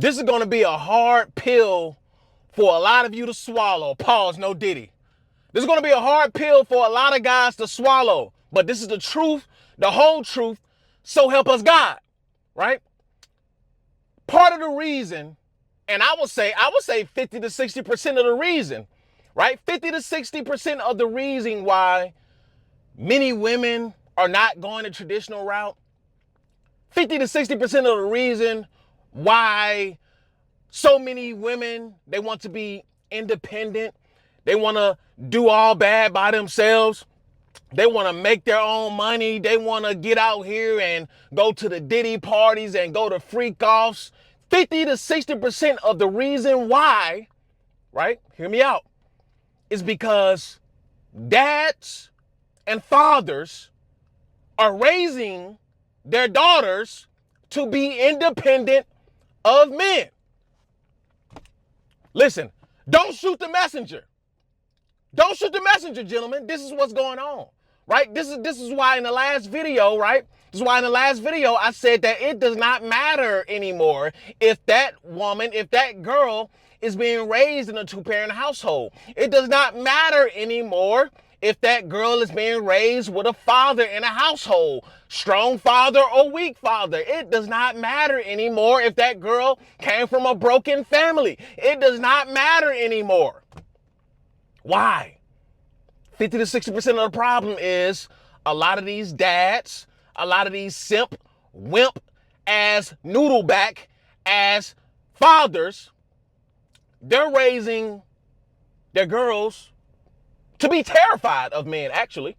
This is going to be a hard pill for a lot of you to swallow. Pause, no Diddy. This is going to be a hard pill for a lot of guys to swallow. But this is the truth, the whole truth. So help us God, right? Part of the reason, and I would say 50 to 60% of the reason, right? 50 to 60% of the reason why many women are not going the traditional route. 50 to 60% of the reason why so many women, they want to be independent. They want to do all bad by themselves. They want to make their own money. They want to get out here and go to the Diddy parties and go to freak offs. 50 to 60% of the reason why, right? Hear me out. Is because dads and fathers are raising their daughters to be independent of men. Listen, don't shoot the messenger. Don't shoot the messenger, gentlemen. This is what's going on, right? This is why in the last video, right? This is why in the last video I said that it does not matter anymore if that woman, if that girl is being raised in a two-parent household. It does not matter anymore if that girl is being raised with a father in a household, strong father or weak father. It does not matter anymore if that girl came from a broken family. It does not matter anymore. Why? 50 to 60% of the problem is a lot of these dads, a lot of these simp, wimp, ass, noodleback, ass fathers, they're raising their girls to be terrified of men, actually.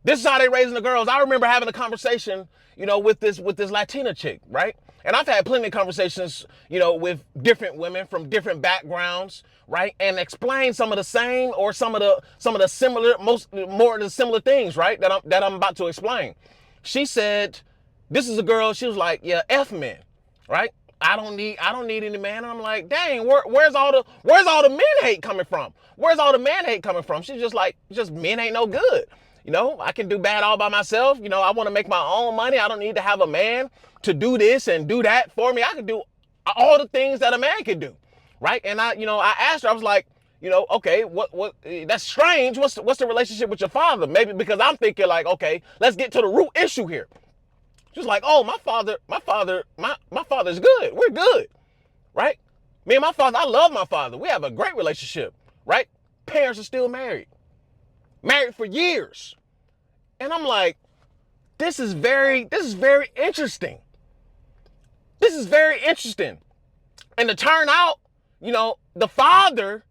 This is how they're raising the girls. I remember having a conversation, with this Latina chick, right? And I've had plenty of conversations, with different women from different backgrounds, right? And explain some of the same or some of the similar, more of the similar things, right? That I'm about to explain. She said, this is a girl, she was like, yeah, F men, right? I don't need any man. And I'm like, dang, where's all the men hate coming from? Where's all the man hate coming from? She's just like, men ain't no good. I can do bad all by myself. I want to make my own money. I don't need to have a man to do this and do that for me. I can do all the things that a man can do, right? And I asked her, I was like, okay, what? That's strange. What's the relationship with your father? Maybe because I'm thinking like, okay, let's get to the root issue here. She's like, oh, my father's good. We're good, right? Me and my father, I love my father. We have a great relationship, right? Parents are still married for years. And I'm like, this is very interesting. This is very interesting. And to turn out, the father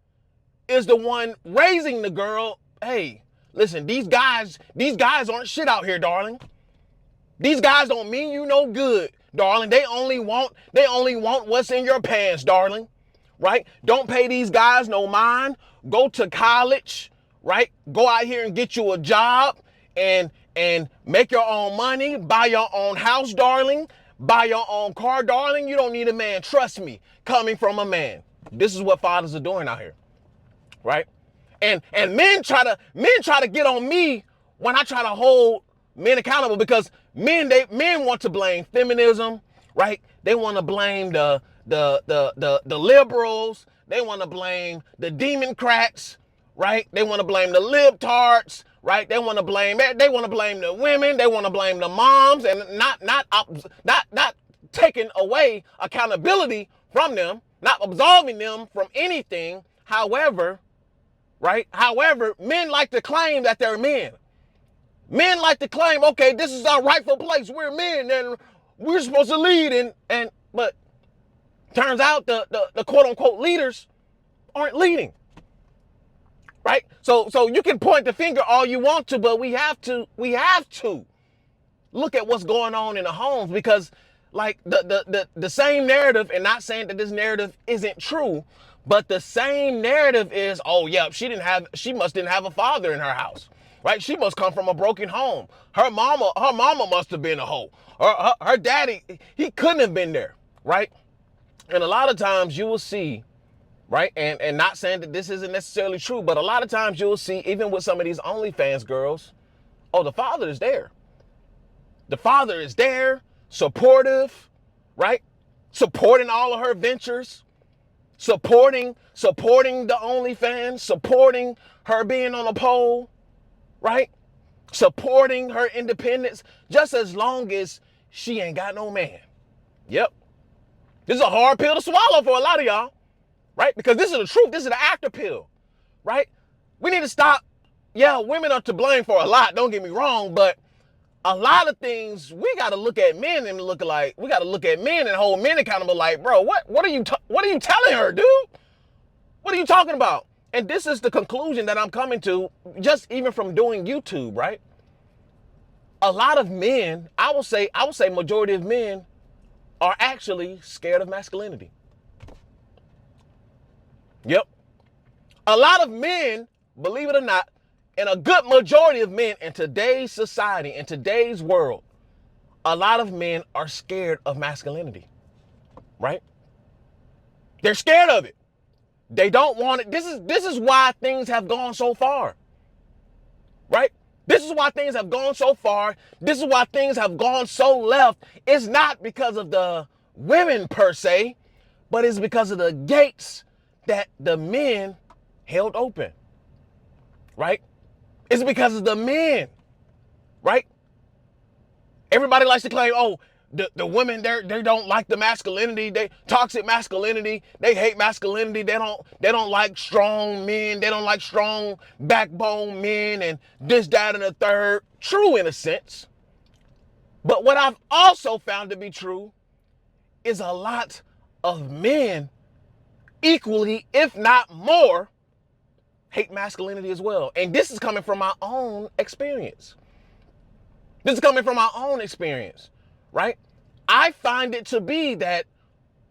is the one raising the girl. Hey, listen, these guys aren't shit out here, darling. These guys don't mean you no good, darling. They only want what's in your pants, darling. Right? Don't pay these guys no mind. Go to college, right? Go out here and get you a job and make your own money, buy your own house, darling. Buy your own car, darling. You don't need a man. Trust me, coming from a man. This is what fathers are doing out here. Right? And men try to get on me when I try to hold men accountable, because men want to blame feminism, right? They want to blame the liberals. They want to blame the Democrats, right? They want to blame the libtards, right? They want to blame the women. They want to blame the moms, and not taking away accountability from them, not absolving them from anything. However, right? However, men like to claim that they're men. Men like to claim, okay, this is our rightful place. We're men and we're supposed to lead. But turns out the quote unquote leaders aren't leading. Right? So you can point the finger all you want to, but we have to look at what's going on in the homes, because like the same narrative, and not saying that this narrative isn't true, but the same narrative is, oh yeah, she must didn't have a father in her house. Right? She must come from a broken home. Her mama must have been a hoe. Her daddy, he couldn't have been there, right? And a lot of times you will see, right? And not saying that this isn't necessarily true, but a lot of times you will see, even with some of these OnlyFans girls, oh, the father is there. The father is there, supportive, right? supporting all of her ventures, supporting the OnlyFans, supporting her being on a pole, right? Supporting her independence, just as long as she ain't got no man. Yep. This is a hard pill to swallow for a lot of y'all, right? Because this is the truth. This is the actor pill, right? We need to stop. Yeah, women are to blame for a lot. Don't get me wrong, but a lot of things we got to look at men and look like we got to look at men and hold men accountable. Like, bro, what are you telling her, dude? What are you talking about? And this is the conclusion that I'm coming to, just even from doing YouTube, right? A lot of men, I will say majority of men are actually scared of masculinity. Yep. A lot of men, believe it or not, and a good majority of men in today's society, in today's world, a lot of men are scared of masculinity, right? They're scared of it. They don't want it. This is why things have gone so far, right? This is why things have gone so far. This is why things have gone so left. It's not because of the women per se, but it's because of the gates that the men held open, right? It's because of the men, right? Everybody likes to claim, oh, the women, they don't like the masculinity, they toxic masculinity, they hate masculinity, they don't like strong men, they don't like strong backbone men, and this, that, and the third. True in a sense. But what I've also found to be true is a lot of men equally, if not more, hate masculinity as well. And this is coming from my own experience. This is coming from my own experience, right? I find it to be that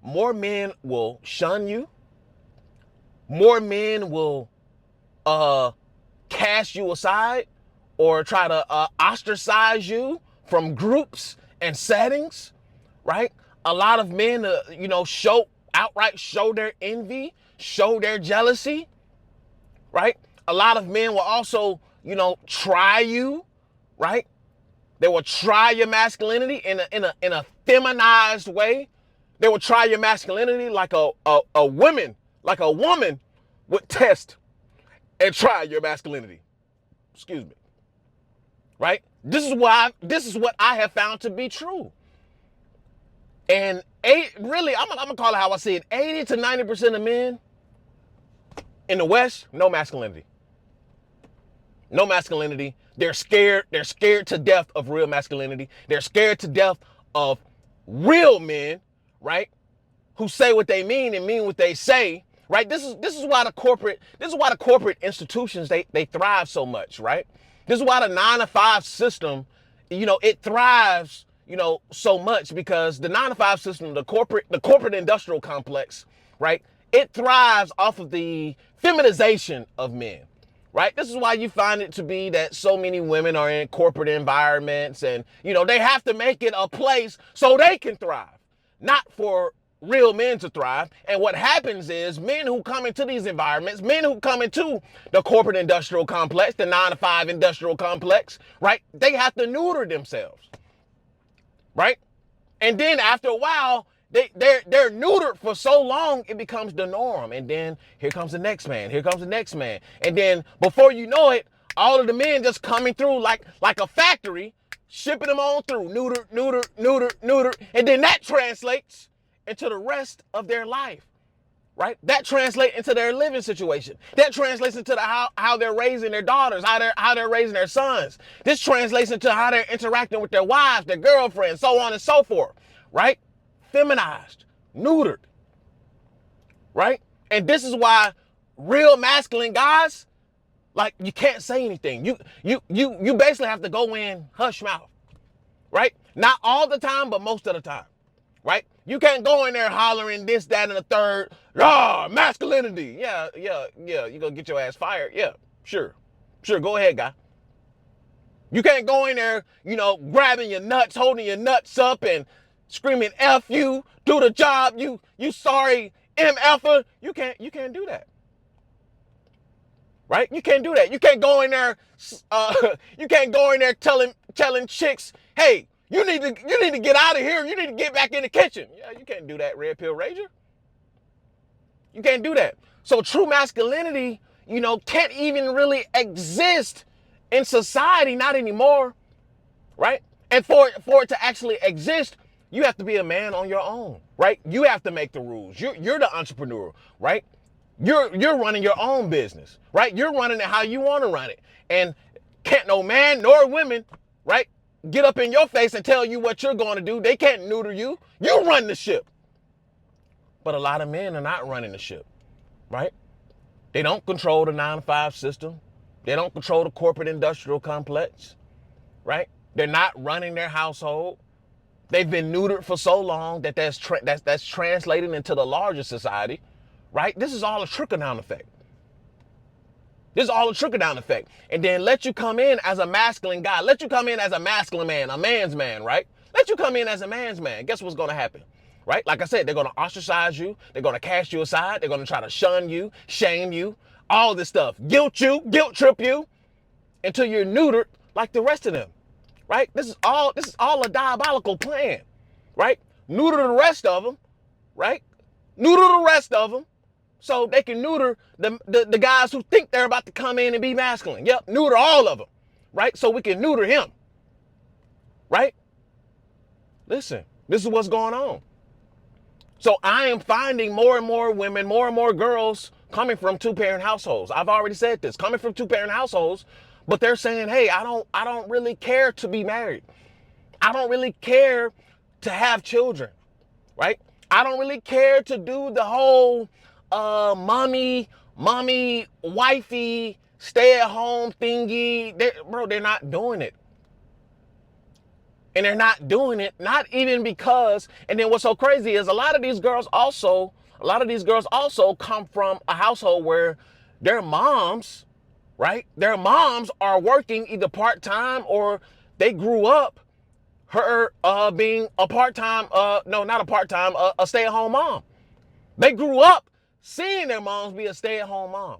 more men will shun you. More men will cast you aside or try to ostracize you from groups and settings, right? A lot of men, outright show their envy, show their jealousy, right? A lot of men will also, try you, right? They will try your masculinity in a feminized way. They will try your masculinity like a woman would test and try your masculinity. Excuse me. Right? This is what I have found to be true. And I'm gonna call it how I see it. 80 to 90% of men in the West, no masculinity. No masculinity. They're scared. They're scared to death of real masculinity. They're scared to death of real men, right? Who say what they mean and mean what they say, right? This is why the corporate institutions they thrive so much, right? This is why the 9-to-5 system, it thrives, so much, because the 9-to-5 system, the corporate industrial complex, right? It thrives off of the feminization of men. Right? This is why you find it to be that so many women are in corporate environments and, they have to make it a place so they can thrive, not for real men to thrive. And what happens is men who come into these environments, men who come into the corporate industrial complex, the 9-to-5 industrial complex, right? They have to neuter themselves, right? And then after a while, they're neutered for so long, it becomes the norm. And then here comes the next man. Here comes the next man. And then before you know it, all of the men just coming through like a factory, shipping them on through, neuter. And then that translates into the rest of their life, right? That translates into their living situation. That translates into how they're raising their daughters, how they're raising their sons. This translates into how they're interacting with their wives, their girlfriends, so on and so forth, right? Feminized, neutered, right? And this is why real masculine guys, like, you can't say anything. You basically have to go in hush mouth, right? Not all the time, but most of the time, right? You can't go in there hollering this, that, and the third. Masculinity. Yeah. You gonna get your ass fired. Yeah, sure, go ahead, guy. You can't go in there, grabbing your nuts, holding your nuts up and screaming F you, do the job, you sorry MFer. You can't do that. Right? You can't do that. You can't go in there telling chicks, hey, You need to get out of here. You need to get back in the kitchen. Yeah, you can't do that, red pill rager. You can't do that. So true masculinity, can't even really exist in society, not anymore, right? And for it to actually exist, you have to be a man on your own, right? You have to make the rules. You're the entrepreneur, right? You're running your own business, right? You're running it how you want to run it. And can't no man nor women, right, get up in your face and tell you what you're going to do. They can't neuter you. You run the ship. But a lot of men are not running the ship, right? They don't control the 9-to-5 system. They don't control the corporate industrial complex, right? They're not running their household. They've been neutered for so long that that's translated into the larger society, right? This is all a trickle-down effect. This is all a trickle-down effect. And then let you come in as a masculine guy. Let you come in as a masculine man, a man's man, right? Let you come in as a man's man. Guess what's going to happen, right? Like I said, they're going to ostracize you. They're going to cast you aside. They're going to try to shun you, shame you, all this stuff. Guilt trip you until you're neutered like the rest of them, right? This is all a diabolical plan, right? Neuter the rest of them, right? Neuter the rest of them. So they can neuter the guys who think they're about to come in and be masculine. Yep, neuter all of them, right? So we can neuter him, right? Listen, this is what's going on. So I am finding more and more women, more and more girls coming from 2-parent households. I've already said this, coming from 2-parent households, but they're saying, hey, I don't really care to be married. I don't really care to have children, right? I don't really care to do the whole mommy, wifey, stay-at-home thingy. They're not doing it. And they're not doing it, not even because, and then what's so crazy is a lot of these girls also come from a household where their moms, right? Their moms are working either part-time or they grew up her being a part-time, a stay-at-home mom. They grew up seeing their moms be a stay-at-home mom.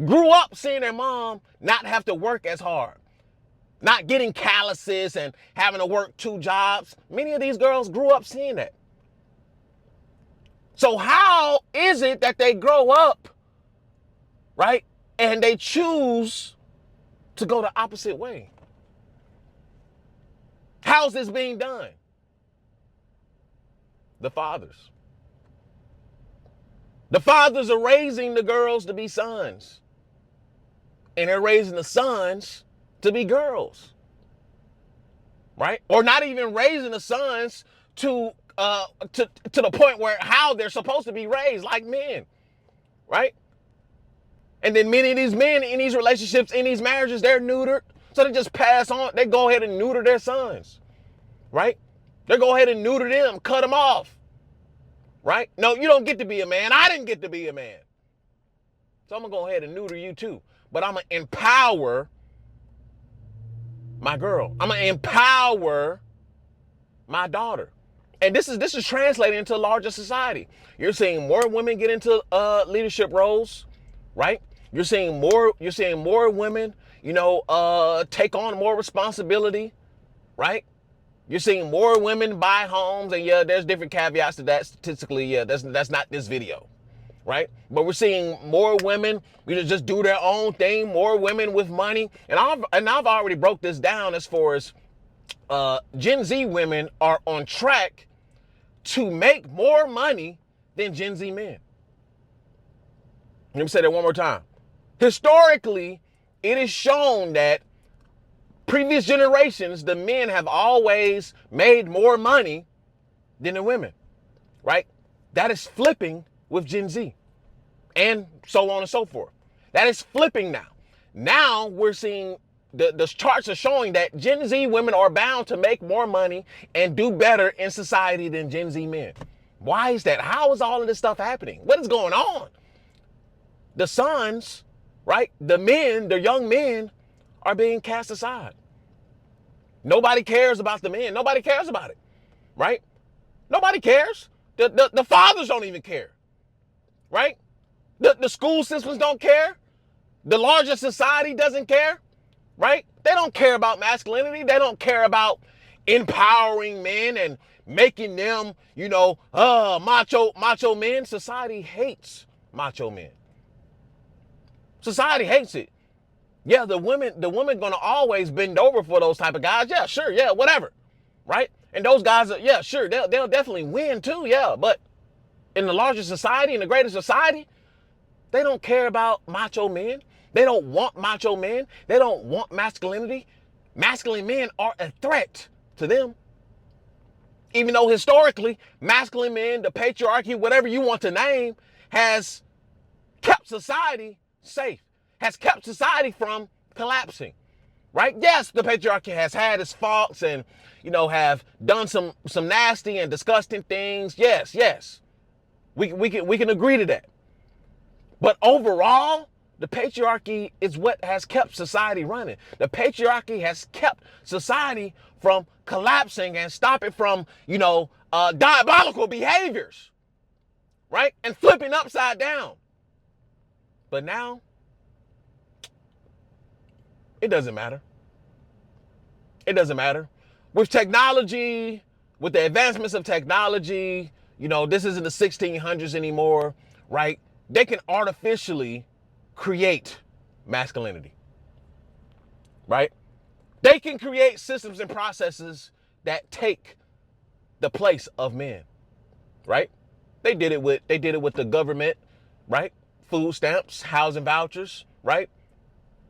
Grew up seeing their mom not have to work as hard. Not getting calluses and having to work 2 jobs. Many of these girls grew up seeing that. So how is it that they grow up, right, and they choose to go the opposite way? How's this being done? The fathers. The fathers are raising the girls to be sons. And they're raising the sons to be girls. Right? Or not even raising the sons to the point where how they're supposed to be raised like men. Right? And then many of these men in these relationships, in these marriages, they're neutered. So they just pass on. They go ahead and neuter their sons. Right? They go ahead and neuter them, cut them off. Right? No, you don't get to be a man. I didn't get to be a man. So I'm going to go ahead and neuter you too. But I'm going to empower my girl. I'm going to empower my daughter. And this is translating into a larger society. You're seeing more women get into leadership roles, right? You're seeing more women, take on more responsibility, right? You're seeing more women buy homes, and yeah, there's different caveats to that. Statistically, yeah, that's not this video, right? But we're seeing more women just do their own thing, more women with money. And I've already broke this down as far as Gen Z women are on track to make more money than Gen Z men. Let me say that one more time. Historically, it is shown that previous generations, the men have always made more money than the women, right? That is flipping with Gen Z and so on and so forth. That is flipping now. Now we're seeing the charts are showing that Gen Z women are bound to make more money and do better in society than Gen Z men. Why is that? How is all of this stuff happening? What is going on? The sons, right? The men, the young men are being cast aside. Nobody cares about the men. Nobody cares about it, right? Nobody cares. The fathers don't even care, right? The school systems don't care. The larger society doesn't care. right? They don't care about masculinity. They don't care about empowering men and making them, macho men. Society hates macho men. Society hates it. Yeah, the women gonna always bend over for those type of guys. Yeah, sure, yeah, whatever, right? And those guys are, yeah, sure, they'll definitely win too, yeah. But in the larger society, in the greater society, they don't care about macho men. They don't want macho men. They don't want masculinity. Masculine men are a threat to them. Even though historically, masculine men, the patriarchy, whatever you want to name, has kept society safe, has kept society from collapsing, right? Yes, the patriarchy has had its faults and, have done some nasty and disgusting things. Yes. We can agree to that. But overall, the patriarchy is what has kept society running. The patriarchy has kept society from collapsing and stop it from, diabolical behaviors, right? And flipping upside down. But now, it doesn't matter. It doesn't matter. With technology, with the advancements of technology, this isn't the 1600s anymore, right? They can artificially create masculinity, right? They can create systems and processes that take the place of men, right? They did it with the government, right? Food stamps, housing vouchers, right?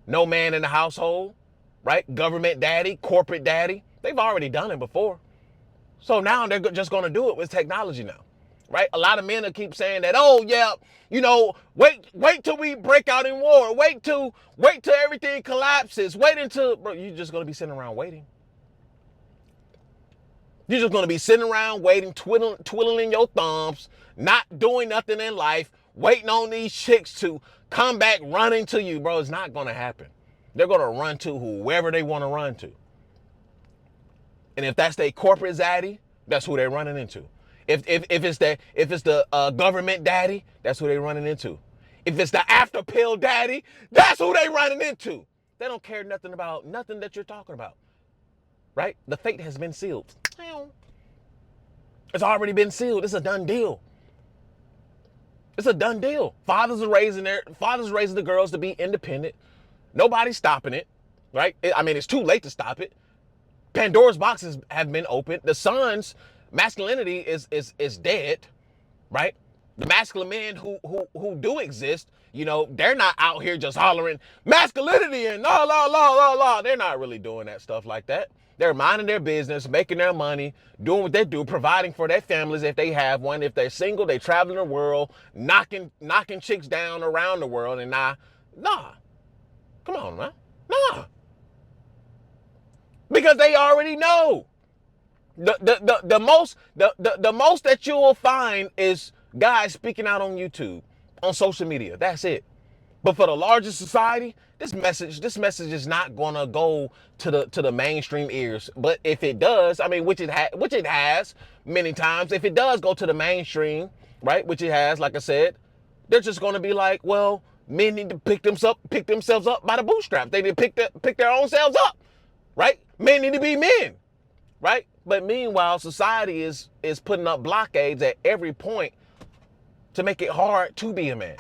No man in the household, right? Government daddy, corporate daddy. They've already done it before. So now they're just going to do it with technology now, right? A lot of men will keep saying that, oh yeah, wait till we break out in war. Wait till everything collapses. Wait until, bro, you're just going to be sitting around waiting. You're just going to be sitting around waiting, twiddling your thumbs, not doing nothing in life, waiting on these chicks to come back running to you, bro. It's not going to happen. They're going to run to whoever they want to run to. And if that's their corporate zaddy, that's who they're running into. If it's the government daddy, that's who they're running into. If it's the after pill daddy, that's who they running into. They don't care nothing about nothing that you're talking about, right? The fate has been sealed. It's already been sealed. It's a done deal. It's a done deal. Fathers are raising the girls to be independent. Nobody's stopping it, right? It's too late to stop it. Pandora's boxes have been opened. The son's masculinity is dead, right? The masculine men who do exist, they're not out here just hollering masculinity and la. They're not really doing that stuff like that. They're minding their business, making their money, doing what they do, providing for their families if they have one. If they're single, they traveling the world, knocking chicks down around the world. And nah, come on, man, nah, because they already know. The most that you will find is guys speaking out on YouTube, on social media. That's it. But for the larger society, this message is not gonna go to the mainstream ears. But if it does, which it has many times, if it does go to the mainstream, right, which it has, like I said, they're just gonna be like, well, men need to pick themselves up by the bootstraps. They need to pick their own selves up, right? Men need to be men, right? But meanwhile, society is putting up blockades at every point to make it hard to be a man,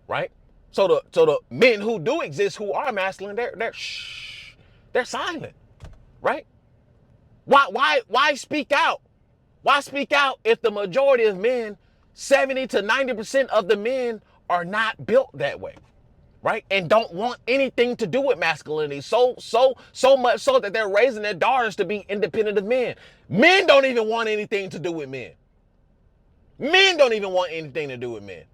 right? So the men who do exist, who are masculine, they're silent, right? Why speak out? Why speak out if the majority of men, 70 to 90% of the men, are not built that way, right? And don't want anything to do with masculinity. So much so that they're raising their daughters to be independent of men. Men don't even want anything to do with men. Men don't even want anything to do with men,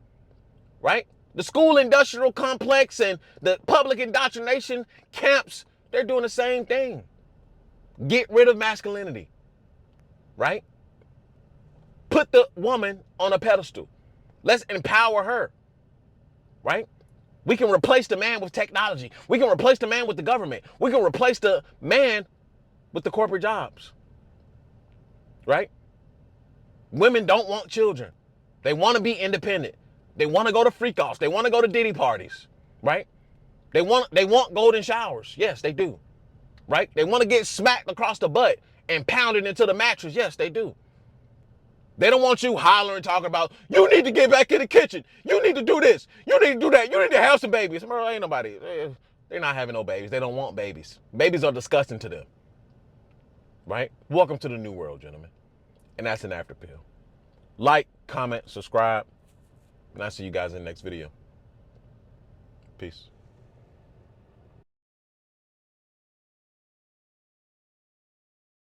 right? The school industrial complex and the public indoctrination camps, they're doing the same thing. Get rid of masculinity, right? Put the woman on a pedestal. Let's empower her, right? We can replace the man with technology. We can replace the man with the government. We can replace the man with the corporate jobs, right? Women don't want children. They want to be independent. They want to go to freak offs. They want to go to Diddy parties, right? They want golden showers. Yes, they do. Right? They want to get smacked across the butt and pounded into the mattress. Yes, they do. They don't want you hollering, talking about, you need to get back in the kitchen. You need to do this. You need to do that. You need to have some babies. Bro, ain't nobody. They're not having no babies. They don't want babies. Babies are disgusting to them. Right? Welcome to the new world, gentlemen. And that's an after pill. Like, comment, subscribe, and I'll see you guys in the next video. Peace.